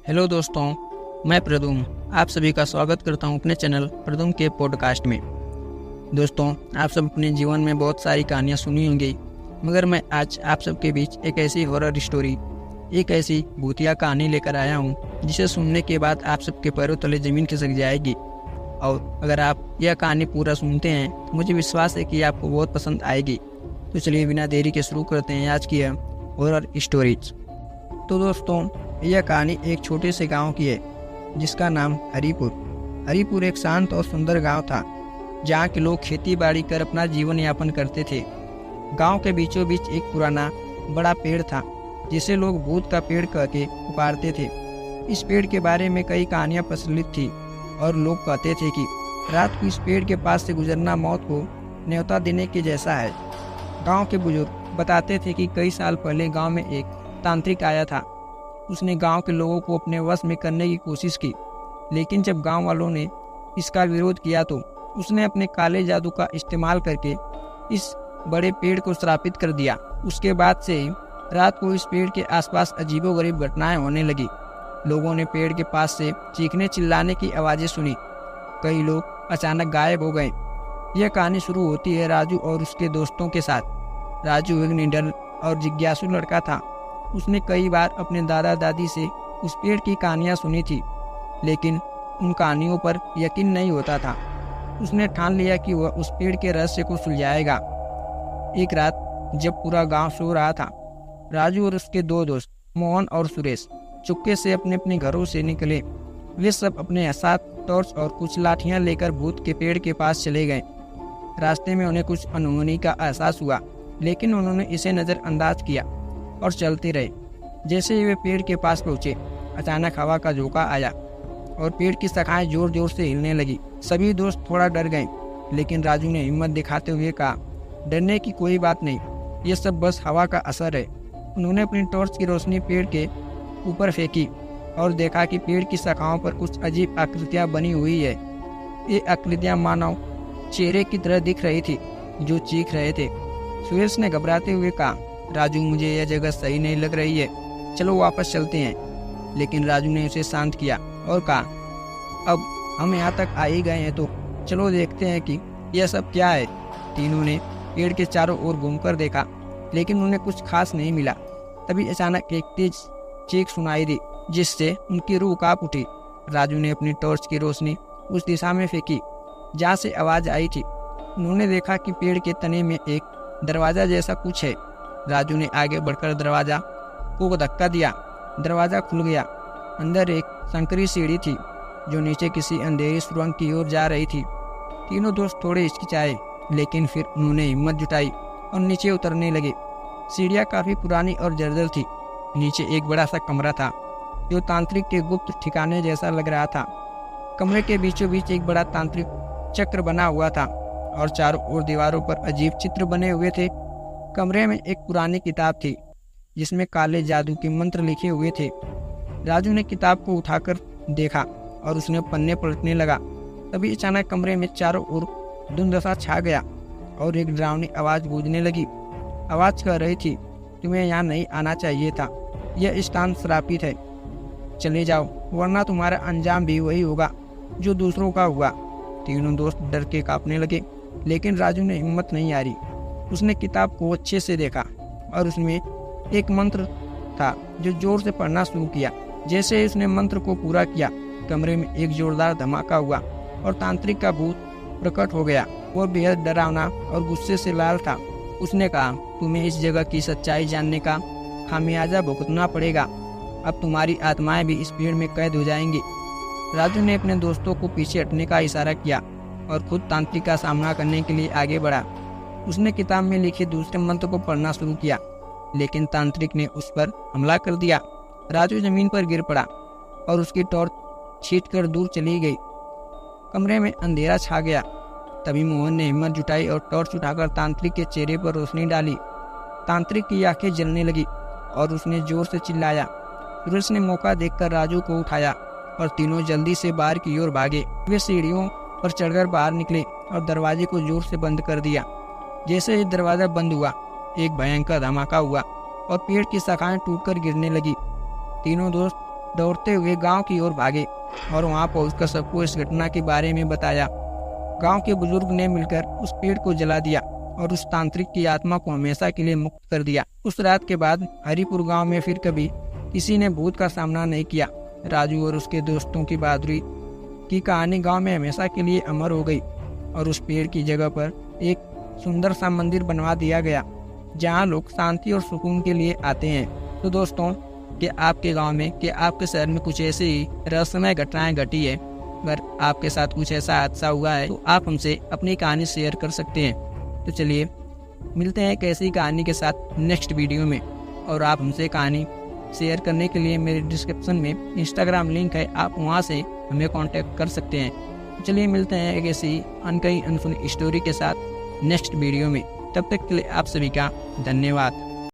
Hello दोस्तों, मैं प्रदुम आप सभी का स्वागत करता हूं अपने चैनल प्रदुम के पॉडकास्ट में। दोस्तों, आप सब अपने जीवन में बहुत सारी कहानियां सुनी होंगी, मगर मैं आज आप सबके बीच एक ऐसी हॉरर स्टोरी, एक ऐसी भूतिया कहानी लेकर आया हूं जिसे सुनने के बाद आप सबके पैरों तले ज़मीन खिसक जाएगी। और अगर आप यह कहानी पूरा सुनते हैं तो मुझे विश्वास है कि आपको बहुत पसंद आएगी। तो चलिए बिना देरी के शुरू करते हैं आज की यह हॉरर स्टोरीज। तो दोस्तों, यह कहानी एक छोटे से गांव की है जिसका नाम हरिपुर एक शांत और सुंदर गांव था, जहां के लोग खेती बाड़ी कर अपना जीवन यापन करते थे। गांव के बीचों बीच एक पुराना बड़ा पेड़ था जिसे लोग भूत का पेड़ कह के पुकारते थे। इस पेड़ के बारे में कई कहानियां प्रचलित थी और लोग कहते थे कि रात को इस पेड़ के पास से गुजरना मौत को न्योता देने के जैसा है। गांव के बुजुर्ग बताते थे कि कई साल पहले गांव में एक तांत्रिक आया था। उसने गांव के लोगों को अपने वश में करने की कोशिश की, लेकिन जब गांव वालों ने इसका विरोध किया तो उसने अपने काले जादू का इस्तेमाल करके इस बड़े पेड़ को श्रापित कर दिया। उसके बाद से रात को इस पेड़ के आसपास अजीबोगरीब घटनाएं होने लगी। लोगों ने पेड़ के पास से चीखने चिल्लाने की आवाज़ें सुनी। कई लोग अचानक गायब हो गए। यह कहानी शुरू होती है राजू और उसके दोस्तों के साथ। राजू एक निडर और जिज्ञासु लड़का था। उसने कई बार अपने दादा दादी से उस पेड़ की कहानियां सुनी थी, लेकिन उन कहानियों पर यकीन नहीं होता था। उसने ठान लिया कि वह उस पेड़ के रहस्य को सुलझाएगा। एक रात जब पूरा गांव सो रहा था, राजू और उसके दो दोस्त मोहन और सुरेश चुपके से अपने अपने घरों से निकले। वे सब अपने साथ टॉर्च और कुछ लाठियां लेकर भूत के पेड़ के पास चले गए। रास्ते में उन्हें कुछ अनहोनी का एहसास हुआ, लेकिन उन्होंने इसे नज़रअंदाज किया और चलते रहे। जैसे ही वे पेड़ के पास पहुंचे, अचानक हवा का झोंका आया और पेड़ की शाखाएं जोर जोर से हिलने लगी। सभी दोस्त थोड़ा डर गए, लेकिन राजू ने हिम्मत दिखाते हुए कहा, डरने की कोई बात नहीं, ये सब बस हवा का असर है। उन्होंने अपनी टॉर्च की रोशनी पेड़ के ऊपर फेंकी और देखा कि पेड़ की शाखाओं पर कुछ अजीब आकृतियां बनी हुई है। ये आकृतियां मानव चेहरे की तरह दिख रही थी जो चीख रहे थे। सुरेश ने घबराते हुए कहा, राजू, मुझे यह जगह सही नहीं लग रही है, चलो वापस चलते हैं। लेकिन राजू ने उसे शांत किया और कहा, अब हम यहाँ तक आ ही गए हैं तो चलो देखते हैं कि यह सब क्या है। तीनों ने पेड़ के चारों ओर घूमकर देखा, लेकिन उन्हें कुछ खास नहीं मिला। तभी अचानक एक तेज चीख सुनाई दी, जिससे उनकी रूह कांप उठी। राजू ने अपनी टॉर्च की रोशनी उस दिशा में फेंकी जहाँ से आवाज़ आई थी। उन्होंने देखा कि पेड़ के तने में एक दरवाज़ा जैसा कुछ है। राजू ने आगे बढ़कर दरवाजा को धक्का दिया। दरवाज़ा खुल गया। अंदर एक संकरी सीढ़ी थी जो नीचे किसी अंधेरी सुरंग की ओर जा रही थी। तीनों दोस्त थोड़े हिचकिचाए, लेकिन फिर उन्होंने हिम्मत जुटाई और नीचे उतरने लगे। सीढ़ियाँ काफ़ी पुरानी और जर्जर थी। नीचे एक बड़ा सा कमरा था जो तांत्रिक के गुप्त ठिकाने जैसा लग रहा था। कमरे के बीचों बीच एक बड़ा तांत्रिक चक्र बना हुआ था और चारों ओर दीवारों पर अजीब चित्र बने हुए थे। कमरे में एक पुरानी किताब थी जिसमें काले जादू के मंत्र लिखे हुए थे। राजू ने किताब को उठाकर देखा और उसने पन्ने पलटने लगा। तभी अचानक कमरे में चारों ओर धुंधला छा गया और एक डरावनी आवाज़ गूंजने लगी। आवाज़ कह रही थी, तुम्हें यहाँ नहीं आना चाहिए था, यह स्थान श्रापित है, चले जाओ वरना तुम्हारा अंजाम भी वही होगा जो दूसरों का हुआ। तीनों दोस्त डर के कांपने लगे, लेकिन राजू ने हिम्मत नहीं हारी। उसने किताब को अच्छे से देखा और उसमें एक मंत्र था जो जोर से पढ़ना शुरू किया। जैसे ही उसने मंत्र को पूरा किया, कमरे में एक जोरदार धमाका हुआ और तांत्रिक का भूत प्रकट हो गया। वह बेहद डरावना और गुस्से से लाल था। उसने कहा, तुम्हें इस जगह की सच्चाई जानने का खामियाजा भुगतना पड़ेगा। अब तुम्हारी आत्माएं भी इस पेड़ में कैद हो जाएंगी। राजू ने अपने दोस्तों को पीछे हटने का इशारा किया और खुद तांत्रिक का सामना करने के लिए आगे बढ़ा। उसने किताब में लिखे दूसरे मंत्र को पढ़ना शुरू किया, लेकिन तांत्रिक ने उस पर हमला कर दिया। राजू जमीन पर गिर पड़ा और उसकी टॉर्च छींटकर दूर चली गई। कमरे में अंधेरा छा गया। तभी मोहन ने हिम्मत जुटाई और टॉर्च उठाकर तांत्रिक के चेहरे पर रोशनी डाली। तांत्रिक की आंखें जलने लगी और उसने जोर से चिल्लाया। सुरेश ने मौका देखकर राजू को उठाया और तीनों जल्दी से बाहर की ओर भागे। वे सीढ़ियों पर चढ़कर बाहर निकले और दरवाजे को जोर से बंद कर दिया। जैसे ही दरवाजा बंद हुआ, एक भयंकर धमाका हुआ और पेड़ की शाखाएं टूटकर गिरने लगी। तीनों दोस्त दौड़ते हुए गांव की ओर भागे और वहां पहुंचकर सबको इस घटना के बारे में बताया। गांव के बुजुर्ग ने मिलकर उस पेड़ को जला दिया और उस तांत्रिक की आत्मा को हमेशा के लिए मुक्त कर दिया। उस रात के बाद हरिपुर गांव में फिर कभी किसी ने भूत का सामना नहीं किया। राजू और उसके दोस्तों की बहादुरी की कहानी गांव में हमेशा के लिए अमर हो गई और उस पेड़ की जगह पर एक सुंदर सा मंदिर बनवा दिया गया जहां लोग शांति और सुकून के लिए आते हैं। तो दोस्तों, कि आपके गांव में, कि आपके शहर में कुछ ऐसी रहस्यमय घटनाएं घटी है, अगर आपके साथ कुछ ऐसा हादसा हुआ है तो आप हमसे अपनी कहानी शेयर कर सकते हैं। तो चलिए मिलते हैं एक ऐसी कहानी के साथ नेक्स्ट वीडियो में। और आप हमसे कहानी शेयर करने के लिए मेरे डिस्क्रिप्शन में इंस्टाग्राम लिंक है, आप वहां से हमें कांटेक्ट कर सकते हैं। चलिए मिलते हैं एक ऐसी अनकही अनसुनी स्टोरी के साथ नेक्स्ट वीडियो में। तब तक के लिए आप सभी का धन्यवाद।